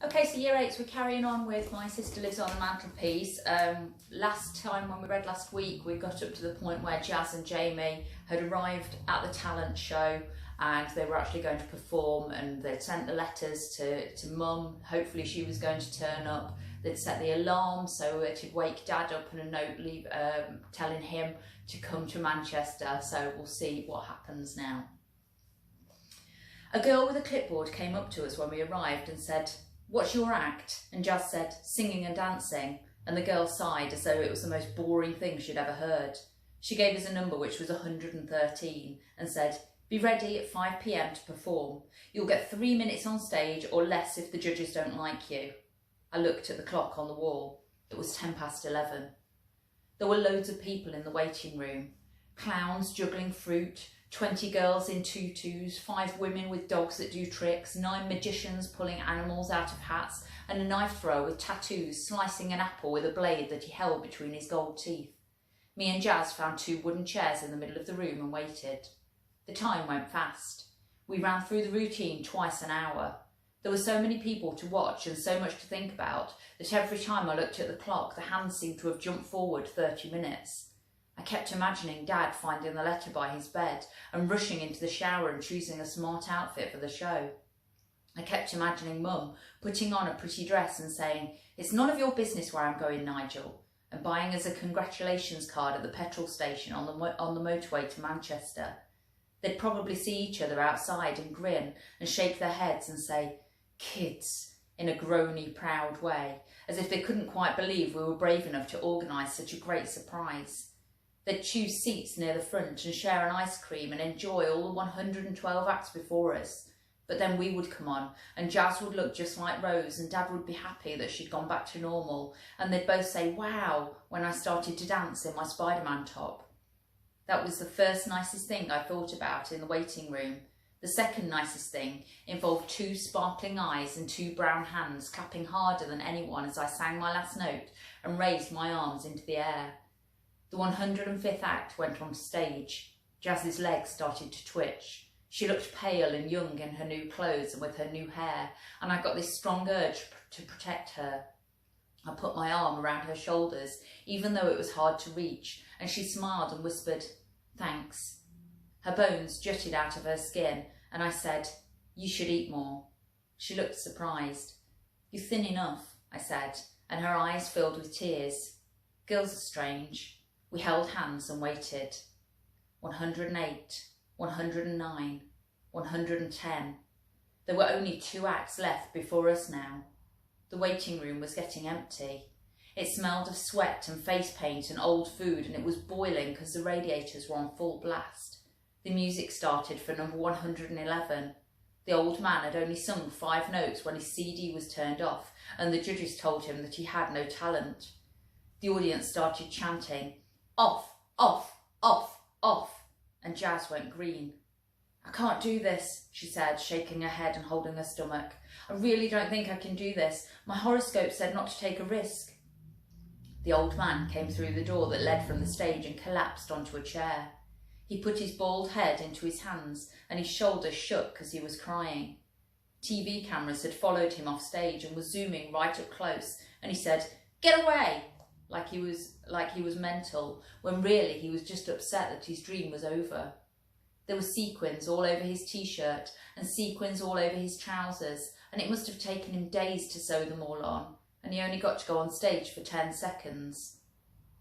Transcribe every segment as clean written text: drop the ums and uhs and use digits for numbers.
Okay, so year 8s, we're carrying on with My Sister Lives on the Mantelpiece. Last time, when we read last week, we got up to the point where Jazz and Jamie had arrived at the talent show and they were actually going to perform, and they'd sent the letters to Mum. Hopefully she was going to turn up. They'd set the alarm so it would wake Dad up, and a note telling him to come to Manchester. So we'll see what happens now. A girl with a clipboard came up to us when we arrived and said, "What's your act?" And Jazz said, "Singing and dancing." And the girl sighed as though it was the most boring thing she'd ever heard. She gave us a number, which was 113, and said, "Be ready at 5 p.m. to perform. You'll get 3 minutes on stage or less if the judges don't like you." I looked at the clock on the wall. It was 11:10. There were loads of people in the waiting room. Clowns juggling fruit, 20 girls in tutus, 5 women with dogs that do tricks, 9 magicians pulling animals out of hats, and a knife thrower with tattoos slicing an apple with a blade that he held between his gold teeth. Me and Jazz found 2 wooden chairs in the middle of the room and waited. The time went fast. We ran through the routine twice an hour. There were so many people to watch and so much to think about that every time I looked at the clock, the hands seemed to have jumped forward 30 minutes. I kept imagining Dad finding the letter by his bed and rushing into the shower and choosing a smart outfit for the show. I kept imagining Mum putting on a pretty dress and saying, "It's none of your business where I'm going, Nigel," and buying us a congratulations card at the petrol station on the motorway to Manchester. They'd probably see each other outside and grin and shake their heads and say, "Kids," in a groany, proud way, as if they couldn't quite believe we were brave enough to organise such a great surprise. They'd choose seats near the front and share an ice cream and enjoy all the 112 acts before us. But then we would come on, and Jazz would look just like Rose, and Dad would be happy that she'd gone back to normal, and they'd both say, "Wow," when I started to dance in my Spider-Man top. That was the first nicest thing I thought about in the waiting room. The second nicest thing involved 2 sparkling eyes and 2 brown hands clapping harder than anyone as I sang my last note and raised my arms into the air. The 105th act went on stage. Jazz's legs started to twitch. She looked pale and young in her new clothes and with her new hair, and I got this strong urge to protect her. I put my arm around her shoulders, even though it was hard to reach, and she smiled and whispered, "Thanks." Her bones jutted out of her skin, and I said, "You should eat more." She looked surprised. "You're thin enough," I said, and her eyes filled with tears. Girls are strange. We held hands and waited. 108, 109, 110. There were only 2 acts left before us now. The waiting room was getting empty. It smelled of sweat and face paint and old food, and it was boiling because the radiators were on full blast. The music started for number 111. The old man had only sung 5 notes when his CD was turned off, and the judges told him that he had no talent. The audience started chanting, "Off, off, off, off," and Jazz went green. "I can't do this," she said, shaking her head and holding her stomach. "I really don't think I can do this. My horoscope said not to take a risk." The old man came through the door that led from the stage and collapsed onto a chair. He put his bald head into his hands and his shoulders shook as he was crying. TV cameras had followed him off stage and were zooming right up close, and he said, "Get away!" like he was mental, when really he was just upset that his dream was over. There were sequins all over his t-shirt and sequins all over his trousers, and it must have taken him days to sew them all on, and he only got to go on stage for 10 seconds.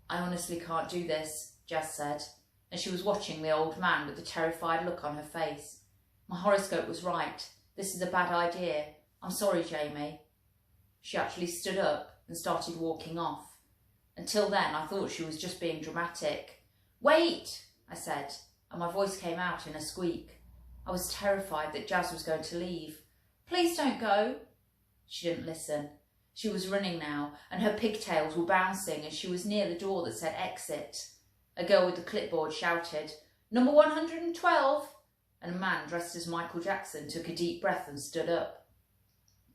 "I honestly can't do this," Jess said, and she was watching the old man with a terrified look on her face. "My horoscope was right. This is a bad idea. I'm sorry, Jamie." She actually stood up and started walking off. Until then, I thought she was just being dramatic. "Wait," I said, and my voice came out in a squeak. I was terrified that Jazz was going to leave. "Please don't go." She didn't listen. She was running now, and her pigtails were bouncing as she was near the door that said exit. A girl with the clipboard shouted, "Number 112, and a man dressed as Michael Jackson took a deep breath and stood up.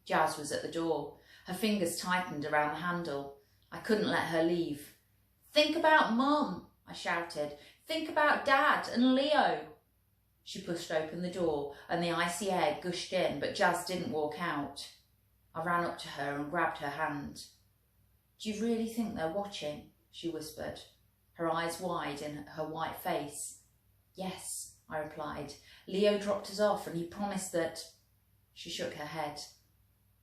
Jazz was at the door. Her fingers tightened around the handle. I couldn't let her leave. "Think about Mum," I shouted. "Think about Dad and Leo." She pushed open the door and the icy air gushed in, but Jazz didn't walk out. I ran up to her and grabbed her hand. "Do you really think they're watching?" she whispered, her eyes wide in her white face. "Yes," I replied. "Leo dropped us off and he promised that—" She shook her head.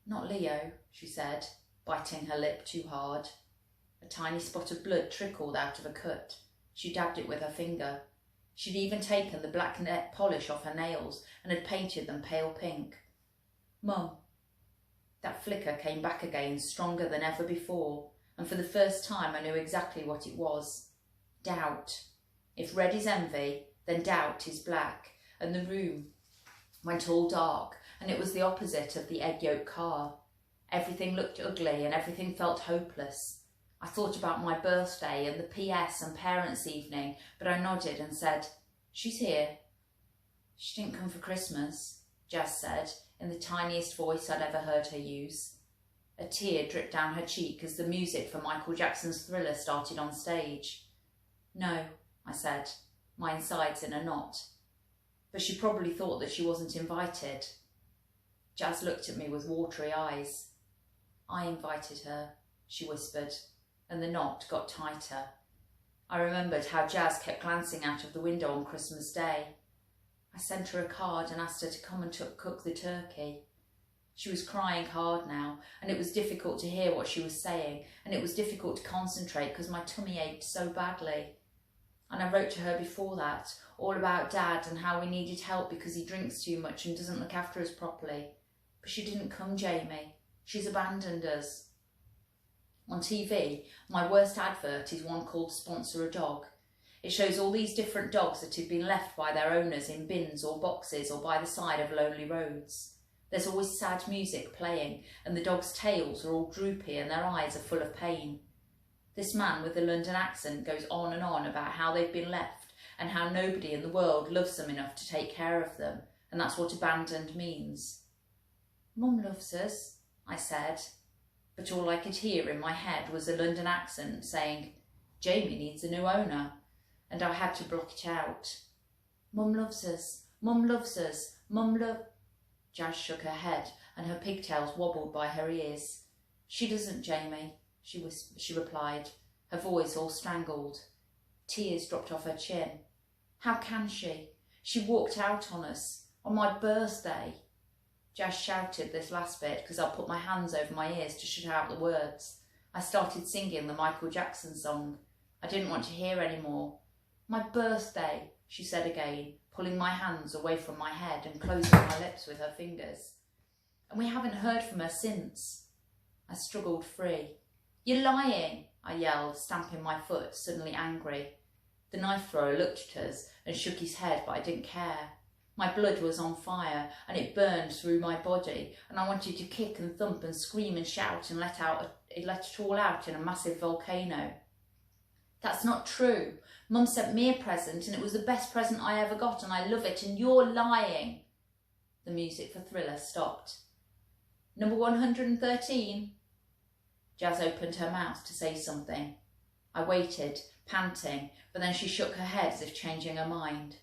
"Not Leo," she said, biting her lip too hard. A tiny spot of blood trickled out of a cut. She dabbed it with her finger. She'd even taken the black net polish off her nails and had painted them pale pink. "Mum." That flicker came back again, stronger than ever before, and for the first time I knew exactly what it was. Doubt. If red is envy, then doubt is black, and the room went all dark, and it was the opposite of the egg yolk car. Everything looked ugly and everything felt hopeless. I thought about my birthday and the PS and parents' evening, but I nodded and said, "She's here." "She didn't come for Christmas," Jess said, in the tiniest voice I'd ever heard her use. A tear dripped down her cheek as the music for Michael Jackson's Thriller started on stage. "No," I said, my insides in a knot. But she probably thought that she wasn't invited. Jazz looked at me with watery eyes. "I invited her," she whispered, and the knot got tighter. I remembered how Jazz kept glancing out of the window on Christmas Day. I sent her a card and asked her to come and cook the turkey. She was crying hard now, and it was difficult to hear what she was saying, and it was difficult to concentrate because my tummy ached so badly. And I wrote to her before that, all about Dad and how we needed help because he drinks too much and doesn't look after us properly. But she didn't come, Jamie. She's abandoned us. On TV, my worst advert is one called Sponsor a Dog. It shows all these different dogs that have been left by their owners in bins or boxes or by the side of lonely roads. There's always sad music playing, and the dogs' tails are all droopy and their eyes are full of pain. This man with the London accent goes on and on about how they've been left and how nobody in the world loves them enough to take care of them, and that's what abandoned means. "Mum loves us," I said, but all I could hear in my head was a London accent saying, "Jamie needs a new owner," and I had to block it out. "Mum loves us, Mum loves us, Mum love—" Jazz shook her head and her pigtails wobbled by her ears. "She doesn't, Jamie," she replied, her voice all strangled. Tears dropped off her chin. "How can she? She walked out on us, on my birthday." Jazz shouted this last bit because I put my hands over my ears to shut out the words. I started singing the Michael Jackson song. I didn't want to hear any more. "My birthday," she said again, pulling my hands away from my head and closing my lips with her fingers. "And we haven't heard from her since." I struggled free. "You're lying," I yelled, stamping my foot, suddenly angry. The knife thrower looked at us and shook his head, but I didn't care. My blood was on fire and it burned through my body, and I wanted to kick and thump and scream and shout and let it all out in a massive volcano. "That's not true. Mum sent me a present and it was the best present I ever got and I love it, and you're lying." The music for Thriller stopped. "Number 113? Jazz opened her mouth to say something. I waited, panting, but then she shook her head as if changing her mind.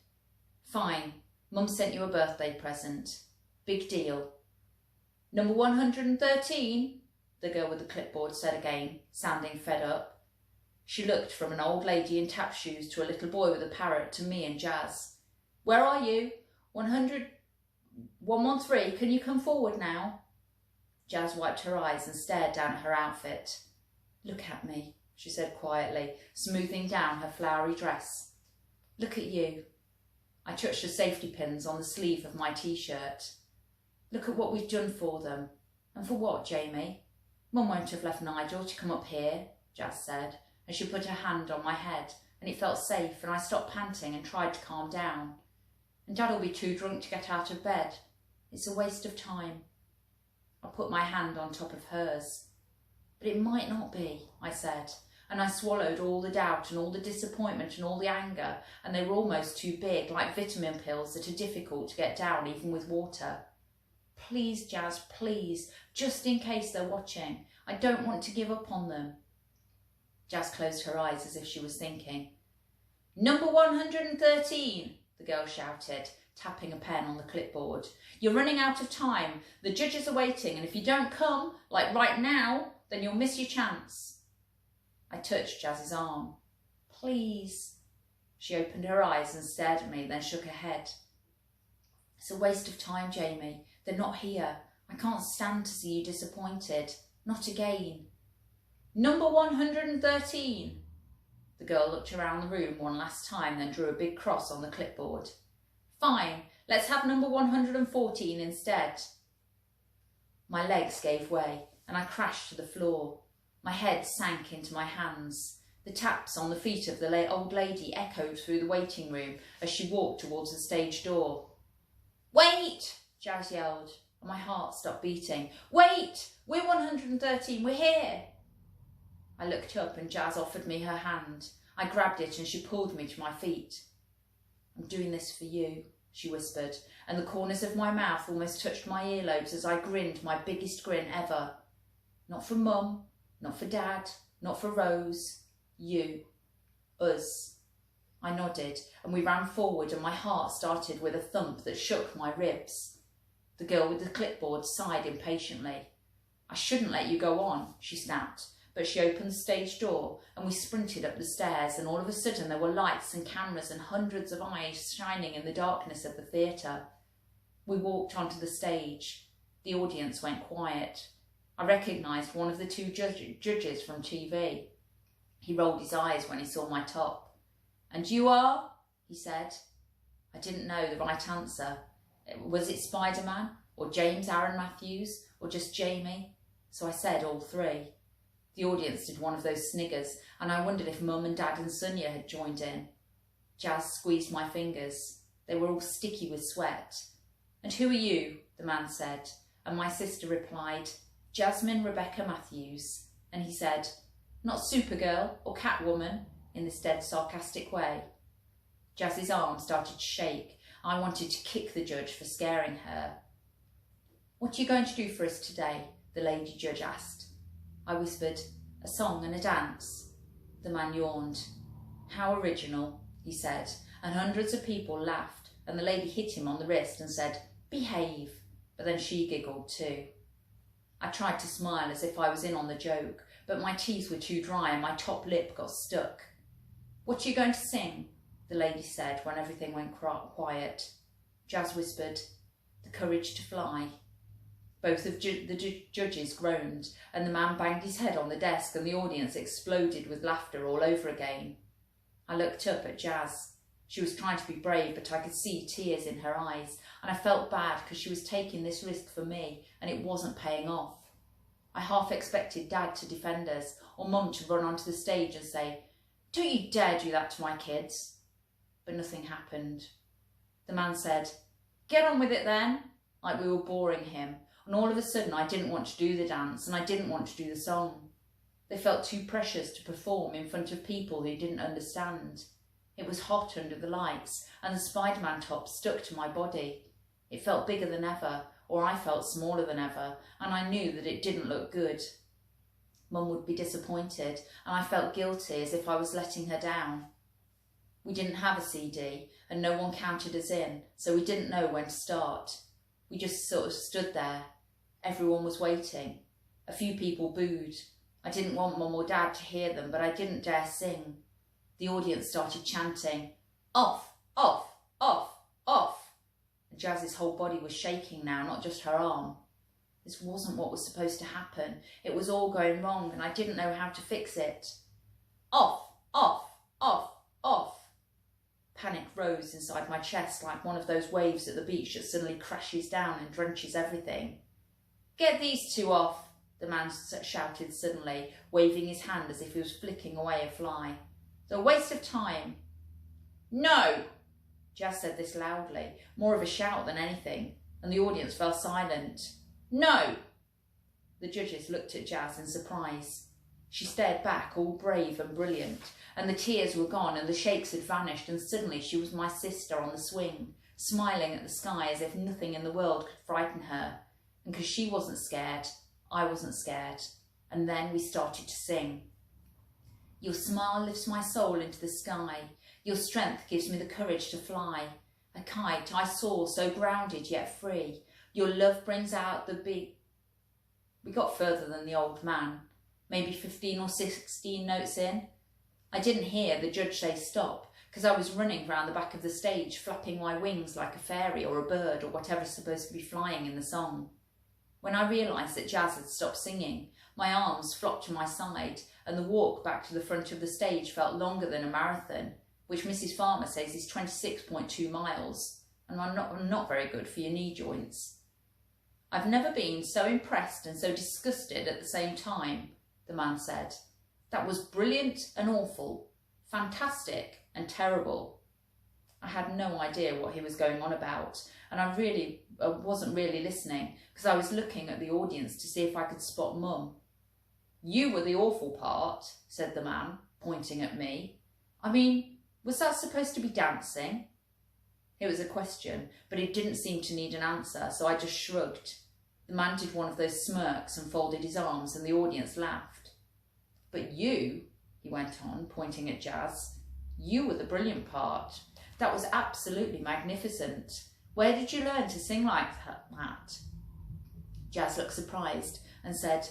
"Fine. Mum sent you a birthday present. Big deal." "Number 113? The girl with the clipboard said again, sounding fed up. She looked from an old lady in tap shoes to a little boy with a parrot to me and Jazz. "Where are you? 113, can you come forward now?" Jazz wiped her eyes and stared down at her outfit. "Look at me," she said quietly, smoothing down her flowery dress. "Look at you." I touched the safety pins on the sleeve of my t-shirt. "Look at what we've done for them." "And for what, Jamie?" "Mum won't have left Nigel to come up here," Jazz said, and she put her hand on my head, and it felt safe, and I stopped panting and tried to calm down. "And Dad'll be too drunk to get out of bed. It's a waste of time." I put my hand on top of hers. "But it might not be," I said, and I swallowed all the doubt and all the disappointment and all the anger, and they were almost too big, like vitamin pills that are difficult to get down even with water. "Please, Jazz, please, just in case they're watching. I don't want to give up on them." Jazz closed her eyes as if she was thinking. "Number 113, the girl shouted, tapping a pen on the clipboard. You're running out of time. The judges are waiting, and if you don't come, like right now, then you'll miss your chance. I touched Jazz's arm. Please. She opened her eyes and stared at me, then shook her head. It's a waste of time, Jamie. They're not here. I can't stand to see you disappointed. Not again. Number 113. The girl looked around the room one last time, then drew a big cross on the clipboard. Fine, let's have number 114 instead. My legs gave way, and I crashed to the floor. My head sank into my hands. The taps on the feet of the old lady echoed through the waiting room as she walked towards the stage door. Wait! Jazz yelled, and my heart stopped beating. Wait! We're 113, we're here! I looked up and Jazz offered me her hand. I grabbed it and she pulled me to my feet. I'm doing this for you, she whispered, and the corners of my mouth almost touched my earlobes as I grinned my biggest grin ever. Not for Mum, not for Dad, not for Rose. You. Us. I nodded and we ran forward and my heart started with a thump that shook my ribs. The girl with the clipboard sighed impatiently. I shouldn't let you go on, she snapped, but she opened the stage door and we sprinted up the stairs, and all of a sudden there were lights and cameras and hundreds of eyes shining in the darkness of the theatre. We walked onto the stage. The audience went quiet. I recognised one of the two judges from TV. He rolled his eyes when he saw my top. And you are? He said. I didn't know the right answer. Was it Spider-Man or James Aaron Matthews or just Jamie? So I said all three. The audience did one of those sniggers, and I wondered if Mum and Dad and Sonia had joined in. Jazz squeezed my fingers. They were all sticky with sweat. And who are you? The man said, and my sister replied, Jasmine Rebecca Matthews. And he said, not Supergirl or Catwoman, in this dead sarcastic way. Jazz's arm started to shake. I wanted to kick the judge for scaring her. What are you going to do for us today? The lady judge asked. I whispered, a song and a dance. The man yawned. How original, he said, and hundreds of people laughed, and the lady hit him on the wrist and said, behave, but then she giggled too. I tried to smile as if I was in on the joke, but my teeth were too dry and my top lip got stuck. What are you going to sing? The lady said when everything went quiet. Jazz whispered, the courage to fly. Both of the judges groaned, and the man banged his head on the desk, and the audience exploded with laughter all over again. I looked up at Jazz. She was trying to be brave, but I could see tears in her eyes, and I felt bad because she was taking this risk for me, and it wasn't paying off. I half expected Dad to defend us, or Mum to run onto the stage and say, don't you dare do that to my kids. But nothing happened. The man said, get on with it then, like we were boring him. And all of a sudden I didn't want to do the dance and I didn't want to do the song. They felt too precious to perform in front of people who didn't understand. It was hot under the lights and the Spider-Man top stuck to my body. It felt bigger than ever, or I felt smaller than ever, and I knew that it didn't look good. Mum would be disappointed, and I felt guilty as if I was letting her down. We didn't have a CD and no one counted us in, so we didn't know when to start. We just sort of stood there. Everyone was waiting. A few people booed. I didn't want Mum or Dad to hear them, but I didn't dare sing. The audience started chanting, off, off, off, off. And Jazz's whole body was shaking now, not just her arm. This wasn't what was supposed to happen. It was all going wrong and I didn't know how to fix it. Off, off, off, off. Panic rose inside my chest like one of those waves at the beach that suddenly crashes down and drenches everything. Get these two off, the man shouted suddenly, waving his hand as if he was flicking away a fly. It's a waste of time. No! Jazz said this loudly, more of a shout than anything, and the audience fell silent. No! The judges looked at Jazz in surprise. She stared back, all brave and brilliant, and the tears were gone and the shakes had vanished, and suddenly she was my sister on the swing, smiling at the sky as if nothing in the world could frighten her. And because she wasn't scared, I wasn't scared. And then we started to sing. Your smile lifts my soul into the sky. Your strength gives me the courage to fly. A kite I saw, so grounded yet free. Your love brings out the big... We got further than the old man, maybe 15 or 16 notes in. I didn't hear the judge say stop, because I was running round the back of the stage, flapping my wings like a fairy or a bird or whatever's supposed to be flying in the song. When I realised that Jazz had stopped singing, my arms flopped to my side and the walk back to the front of the stage felt longer than a marathon, which Mrs. Farmer says is 26.2 miles, and I'm not very good for your knee joints. I've never been so impressed and so disgusted at the same time, the man said. That was brilliant and awful, fantastic and terrible. I had no idea what he was going on about, and I wasn't really listening because I was looking at the audience to see if I could spot Mum. You were the awful part, said the man, pointing at me. I mean, was that supposed to be dancing? It was a question, but it didn't seem to need an answer, so I just shrugged. The man did one of those smirks and folded his arms, and the audience laughed. But you, he went on, pointing at Jazz, you were the brilliant part. That was absolutely magnificent. Where did you learn to sing like that? Jazz looked surprised and said,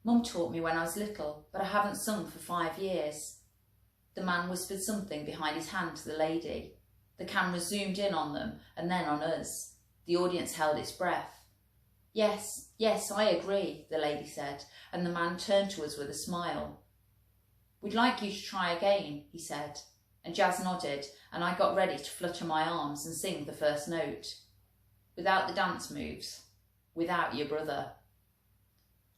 Mum taught me when I was little, but I haven't sung for 5 years. The man whispered something behind his hand to the lady. The camera zoomed in on them and then on us. The audience held its breath. Yes, I agree, the lady said, and the man turned to us with a smile. We'd like you to try again, he said, and Jazz nodded, and I got ready to flutter my arms and sing the first note. Without the dance moves, without your brother.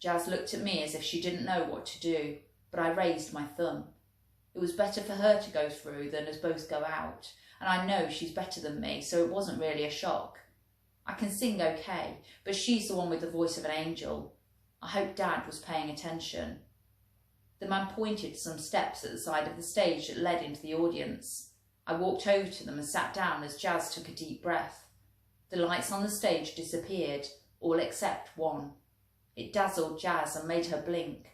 Jazz looked at me as if she didn't know what to do, but I raised my thumb. It was better for her to go through than us both go out, and I know she's better than me, so it wasn't really a shock. I can sing okay, but she's the one with the voice of an angel. I hope Dad was paying attention. The man pointed to some steps at the side of the stage that led into the audience. I walked over to them and sat down as Jazz took a deep breath. The lights on the stage disappeared, all except one. It dazzled Jazz and made her blink.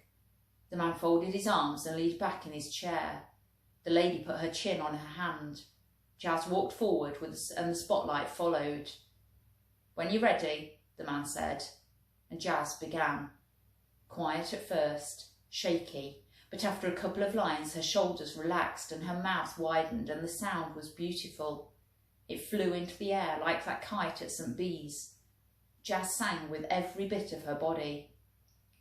The man folded his arms and leaned back in his chair. The lady put her chin on her hand. Jazz walked forward and the spotlight followed. When you're ready, the man said, and Jazz began. Quiet at first, shaky, but after a couple of lines her shoulders relaxed and her mouth widened and the sound was beautiful. It flew into the air like that kite at St. Bees. Jazz sang with every bit of her body.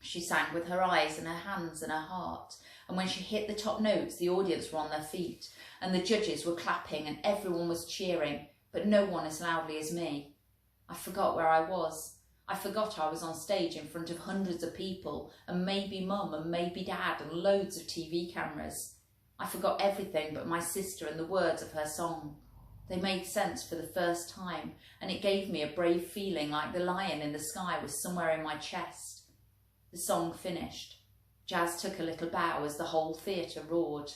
She sang with her eyes and her hands and her heart, and when she hit the top notes the audience were on their feet and the judges were clapping and everyone was cheering, but no one as loudly as me. I forgot where I was. I forgot I was on stage in front of hundreds of people and maybe Mum and maybe Dad and loads of TV cameras. I forgot everything but my sister and the words of her song. They made sense for the first time and it gave me a brave feeling like the lion in the sky was somewhere in my chest. The song finished. Jazz took a little bow as the whole theatre roared.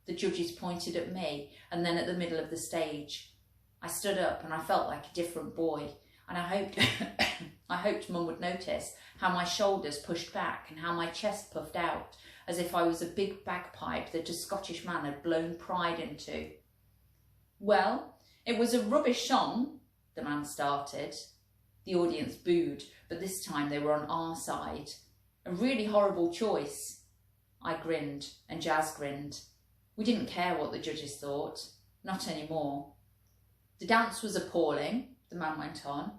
The judges pointed at me and then at the middle of the stage. I stood up and I felt like a different boy. And I hoped Mum would notice how my shoulders pushed back and how my chest puffed out, as if I was a big bagpipe that a Scottish man had blown pride into. Well, it was a rubbish song, the man started. The audience booed, but this time they were on our side. A really horrible choice. I grinned, and Jazz grinned. We didn't care what the judges thought. Not anymore. The dance was appalling, the man went on.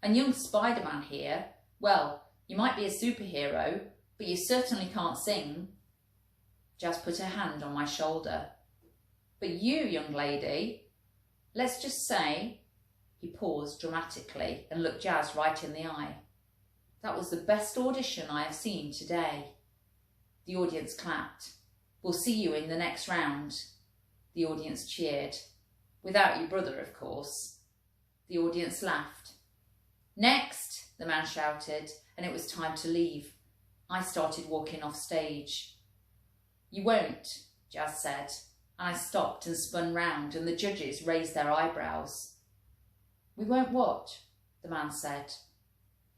And young Spider-Man here, well, you might be a superhero, but you certainly can't sing. Jazz put her hand on my shoulder. But you, young lady, let's just say, he paused dramatically and looked Jazz right in the eye. That was the best audition I have seen today. The audience clapped. We'll see you in the next round. The audience cheered. Without your brother, of course. The audience laughed. Next, the man shouted, and it was time to leave. I started walking off stage. You won't, Jazz said, and I stopped and spun round, and the judges raised their eyebrows. We won't what? The man said.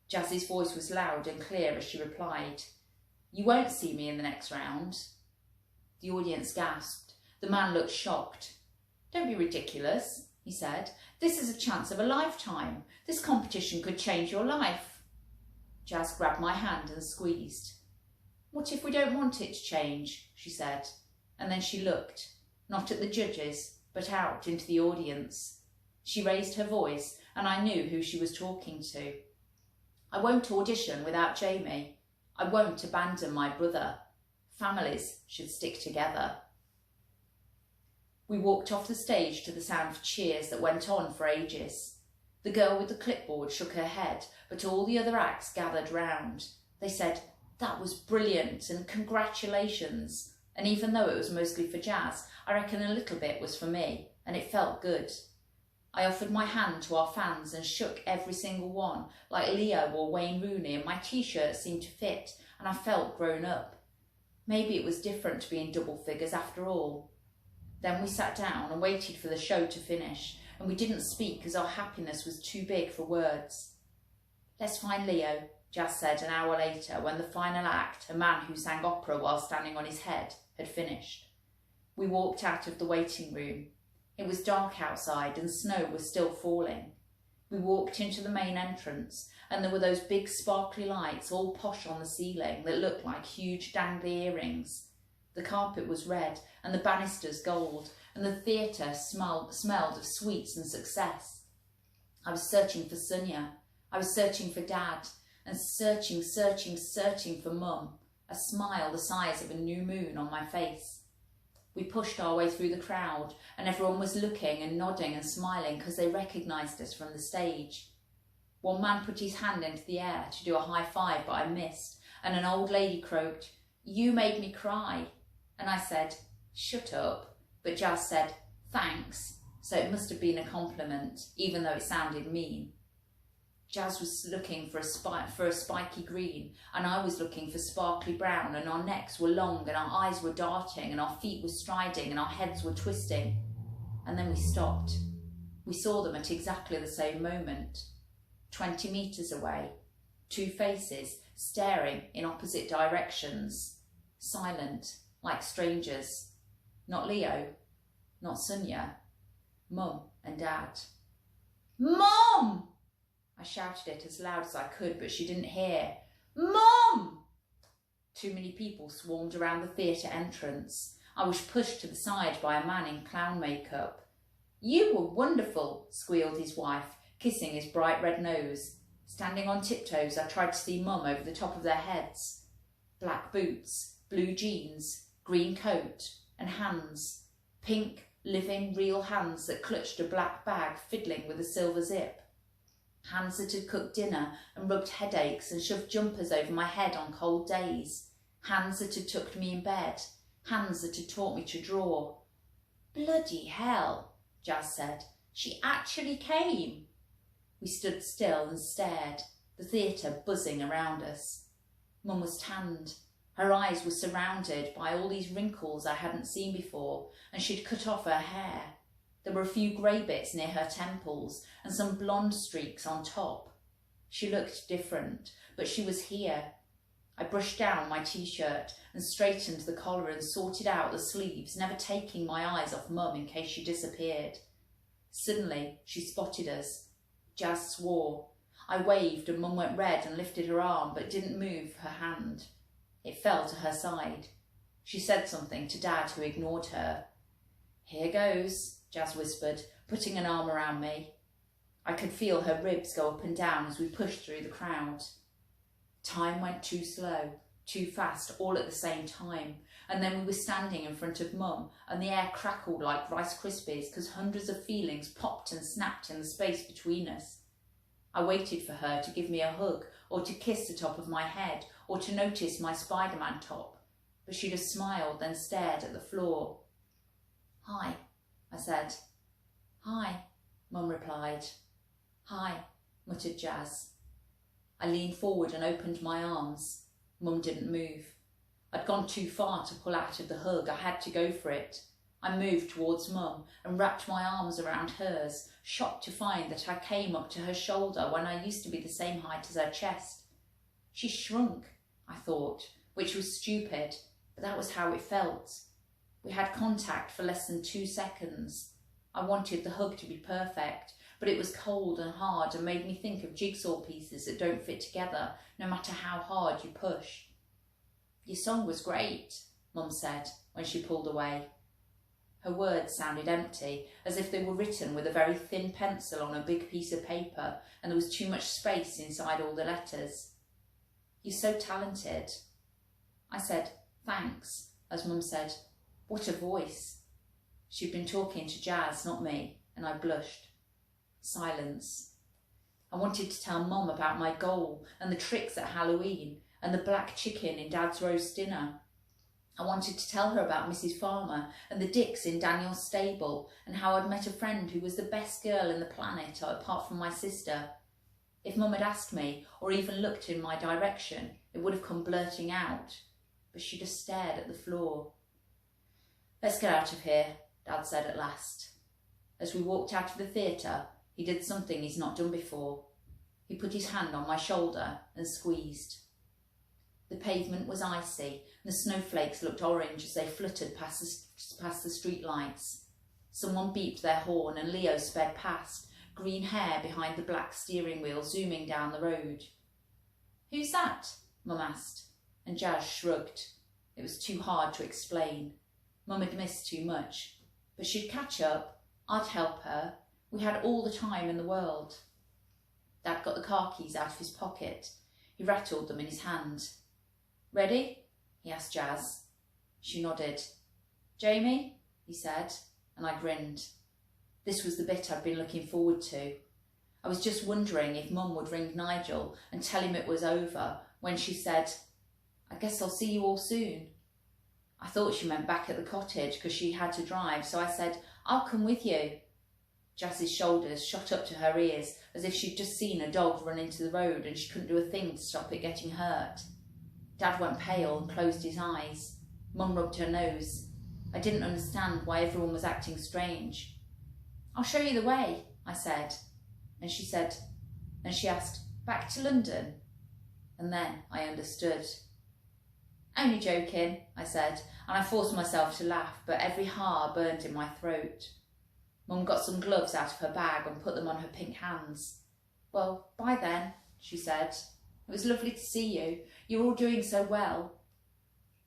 Jazz's voice was loud and clear as she replied. You won't see me in the next round. The audience gasped. The man looked shocked. Don't be ridiculous. he said. "This is a chance of a lifetime. This competition could change your life." Jazz grabbed my hand and squeezed. "What if we don't want it to change?" she said, and then she looked, not at the judges, but out into the audience. She raised her voice, and I knew who she was talking to. "I won't audition without Jamie. I won't abandon my brother. Families should stick together." We walked off the stage to the sound of cheers that went on for ages. The girl with the clipboard shook her head, but all the other acts gathered round. They said, "That was brilliant," and "Congratulations." And even though it was mostly for Jazz, I reckon a little bit was for me, and it felt good. I offered my hand to our fans and shook every single one, like Leo or Wayne Rooney, and my t-shirt seemed to fit, and I felt grown up. Maybe it was different to be in double figures after all. Then we sat down and waited for the show to finish, and we didn't speak as our happiness was too big for words. "Let's find Leo," Jazz said an hour later when the final act, a man who sang opera while standing on his head, had finished. We walked out of the waiting room. It was dark outside and snow was still falling. We walked into the main entrance, and there were those big sparkly lights all posh on the ceiling that looked like huge dangly earrings. The carpet was red and the banisters gold, and the theatre smelled of sweets and success. I was searching for Sonia. I was searching for Dad, and searching for Mum, a smile the size of a new moon on my face. We pushed our way through the crowd, and everyone was looking and nodding and smiling because they recognised us from the stage. One man put his hand into the air to do a high five, but I missed, and an old lady croaked, "You made me cry." And I said, "Shut up," but Jazz said, "Thanks," so it must have been a compliment, even though it sounded mean. Jazz was looking for a spiky green, and I was looking for sparkly brown, and our necks were long, and our eyes were darting, and our feet were striding, and our heads were twisting. And then we stopped. We saw them at exactly the same moment. 20 metres away, two faces staring in opposite directions, silent, like strangers. Not Leo, not Sonia, Mum and Dad. "Mum!" I shouted it as loud as I could, but she didn't hear. "Mum!" Too many people swarmed around the theatre entrance. I was pushed to the side by a man in clown makeup. "You were wonderful," squealed his wife, kissing his bright red nose. Standing on tiptoes, I tried to see Mum over the top of their heads. Black boots, blue jeans, green coat, and hands. Pink, living, real hands that clutched a black bag fiddling with a silver zip. Hands that had cooked dinner and rubbed headaches and shoved jumpers over my head on cold days. Hands that had tucked me in bed. Hands that had taught me to draw. "Bloody hell," Jazz said. "She actually came." We stood still and stared, the theatre buzzing around us. Mum was tanned. Her eyes were surrounded by all these wrinkles I hadn't seen before, and she'd cut off her hair. There were a few grey bits near her temples and some blonde streaks on top. She looked different, but she was here. I brushed down my t-shirt and straightened the collar and sorted out the sleeves, never taking my eyes off Mum in case she disappeared. Suddenly, she spotted us. Jazz swore. I waved and Mum went red and lifted her arm, but didn't move her hand. It fell to her side. She said something to Dad, who ignored her. "Here goes," Jazz whispered, putting an arm around me. I could feel her ribs go up and down as we pushed through the crowd. Time went too slow, too fast, all at the same time, and then we were standing in front of Mum, and the air crackled like Rice Krispies because hundreds of feelings popped and snapped in the space between us. I waited for her to give me a hug, or to kiss the top of my head, or to notice my Spider-Man top, but she just smiled, then stared at the floor. "Hi," I said. "Hi," Mum replied. "Hi," muttered Jazz. I leaned forward and opened my arms. Mum didn't move. I'd gone too far to pull out of the hug. I had to go for it. I moved towards Mum and wrapped my arms around hers, shocked to find that I came up to her shoulder when I used to be the same height as her chest. She shrunk, I thought, which was stupid, but that was how it felt. We had contact for less than 2 seconds. I wanted the hug to be perfect, but it was cold and hard and made me think of jigsaw pieces that don't fit together, no matter how hard you push. Your song was great, Mum said when she pulled away. Her words sounded empty, as if they were written with a very thin pencil on a big piece of paper and there was too much space inside all the letters. You're so talented. I said, thanks, as Mum said, what a voice. She'd been talking to Jazz, not me, and I blushed. Silence. I wanted to tell Mum about my goal and the tricks at Halloween and the black chicken in Dad's roast dinner. I wanted to tell her about Mrs. Farmer and the Dicks in Daniel's stable and how I'd met a friend who was the best girl in the planet apart from my sister. If Mum had asked me or even looked in my direction, it would have come blurting out, but she just stared at the floor. Let's get out of here, Dad said at last. As we walked out of the theatre, he did something he's not done before. He put his hand on my shoulder and squeezed. The pavement was icy and the snowflakes looked orange as they fluttered past the street lights. Someone beeped their horn and Leo sped past, green hair behind the black steering wheel zooming down the road. Who's that? Mum asked, and Jazz shrugged. It was too hard to explain. Mum had missed too much, but she'd catch up. I'd help her. We had all the time in the world. Dad got the car keys out of his pocket. He rattled them in his hand. Ready? He asked Jazz. She nodded. Jamie? He said, and I grinned. This was the bit I'd been looking forward to. I was just wondering if Mum would ring Nigel and tell him it was over when she said, I guess I'll see you all soon. I thought she meant back at the cottage because she had to drive, so I said, I'll come with you. Jazz's shoulders shot up to her ears as if she'd just seen a dog run into the road and she couldn't do a thing to stop it getting hurt. Dad went pale and closed his eyes. Mum rubbed her nose. I didn't understand why everyone was acting strange. I'll show you the way, I said. And she asked, back to London? And then I understood. Only joking, I said, and I forced myself to laugh, but every ha burned in my throat. Mum got some gloves out of her bag and put them on her pink hands. Well, bye then, she said. It was lovely to see you. You're all doing so well.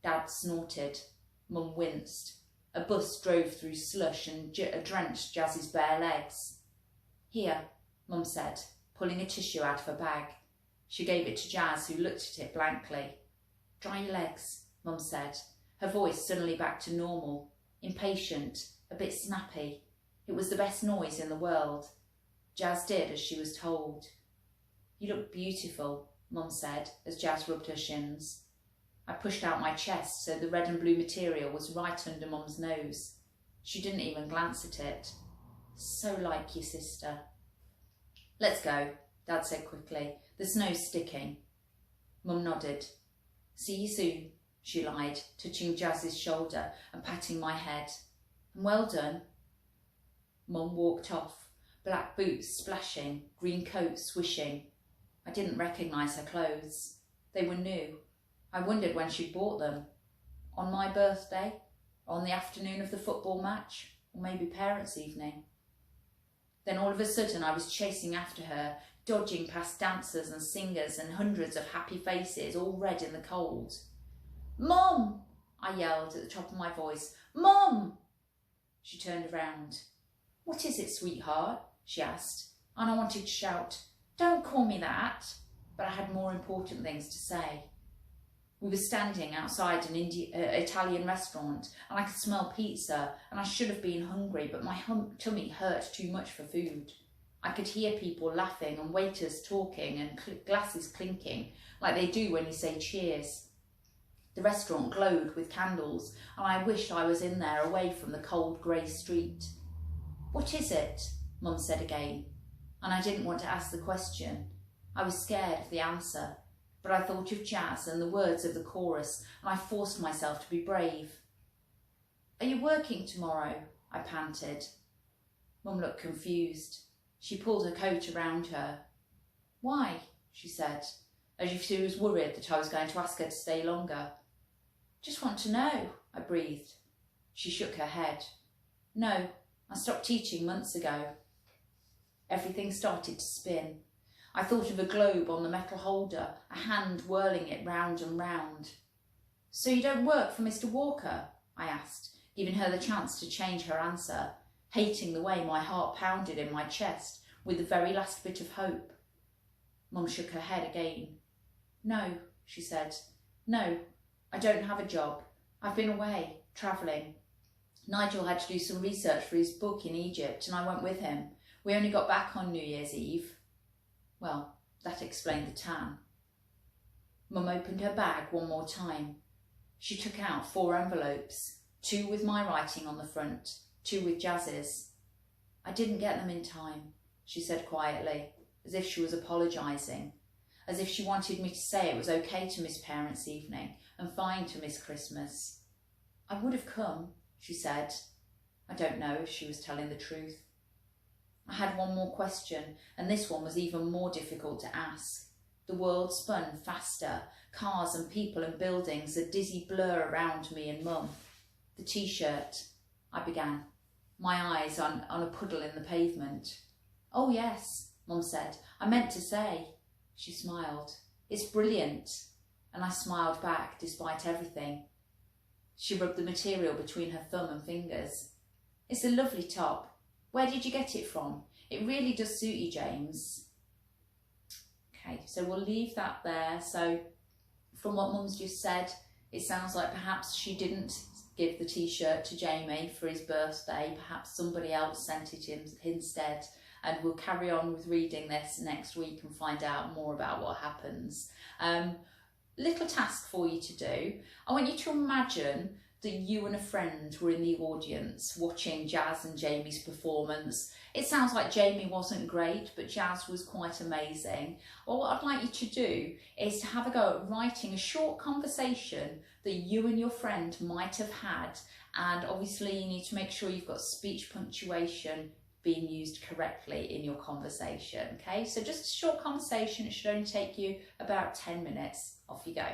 Dad snorted. Mum winced. A bus drove through slush and drenched Jazz's bare legs. Here, Mum said, pulling a tissue out of her bag. She gave it to Jazz, who looked at it blankly. Dry your legs, Mum said, her voice suddenly back to normal, impatient, a bit snappy. It was the best noise in the world. Jazz did as she was told. You look beautiful, Mum said, as Jazz rubbed her shins. I pushed out my chest so the red and blue material was right under Mum's nose. She didn't even glance at it. So like your sister. Let's go, Dad said quickly. The snow's sticking. Mum nodded. See you soon, she lied, touching Jazz's shoulder and patting my head. And well done. Mum walked off, black boots splashing, green coat swishing. I didn't recognise her clothes. They were new. I wondered when she'd bought them. On my birthday? On the afternoon of the football match? Or maybe parents' evening? Then all of a sudden I was chasing after her, dodging past dancers and singers and hundreds of happy faces, all red in the cold. Mum! I yelled at the top of my voice. Mum! She turned around. What is it, sweetheart? She asked, and I wanted to shout, don't call me that, but I had more important things to say. We were standing outside an Italian restaurant and I could smell pizza and I should have been hungry, but my tummy hurt too much for food. I could hear people laughing and waiters talking and glasses clinking like they do when you say cheers. The restaurant glowed with candles and I wished I was in there away from the cold grey street. What is it? Mum said again, and I didn't want to ask the question. I was scared of the answer, but I thought of Jazz and the words of the chorus and I forced myself to be brave. Are you working tomorrow? I panted. Mum looked confused. She pulled her coat around her. Why? She said, as if she was worried that I was going to ask her to stay longer. Just want to know, I breathed. She shook her head. No, I stopped teaching months ago. Everything started to spin. I thought of a globe on the metal holder, a hand whirling it round and round. So you don't work for Mr. Walker? I asked, giving her the chance to change her answer, hating the way my heart pounded in my chest with the very last bit of hope. Mum shook her head again. No, she said. No, I don't have a job. I've been away, travelling. Nigel had to do some research for his book in Egypt and I went with him. We only got back on New Year's Eve. Well, that explained the tan. Mum opened her bag one more time. She took out 4 envelopes, 2 with my writing on the front, 2 with Jazz's. I didn't get them in time, she said quietly, as if she was apologising, as if she wanted me to say it was okay to miss Parents' Evening and fine to miss Christmas. I would have come, she said. I don't know if she was telling the truth. I had one more question, and this one was even more difficult to ask. The world spun faster, cars and people and buildings, a dizzy blur around me and Mum. The T-shirt, I began, my eyes on a puddle in the pavement. Oh yes, Mum said, I meant to say. She smiled. It's brilliant. And I smiled back despite everything. She rubbed the material between her thumb and fingers. It's a lovely top. Where did you get it from? It really does suit you, James. Okay, so we'll leave that there. So from what Mum's just said, it sounds like perhaps she didn't give the T-shirt to Jamie for his birthday. Perhaps somebody else sent it in instead. And we'll carry on with reading this next week and find out more about what happens. Little task for you to do. I want you to imagine that you and a friend were in the audience watching Jazz and Jamie's performance. It sounds like Jamie wasn't great, but Jazz was quite amazing. Well, what I'd like you to do is to have a go at writing a short conversation that you and your friend might have had. And obviously you need to make sure you've got speech punctuation being used correctly in your conversation. Okay, so just a short conversation. It should only take you about 10 minutes. Off you go.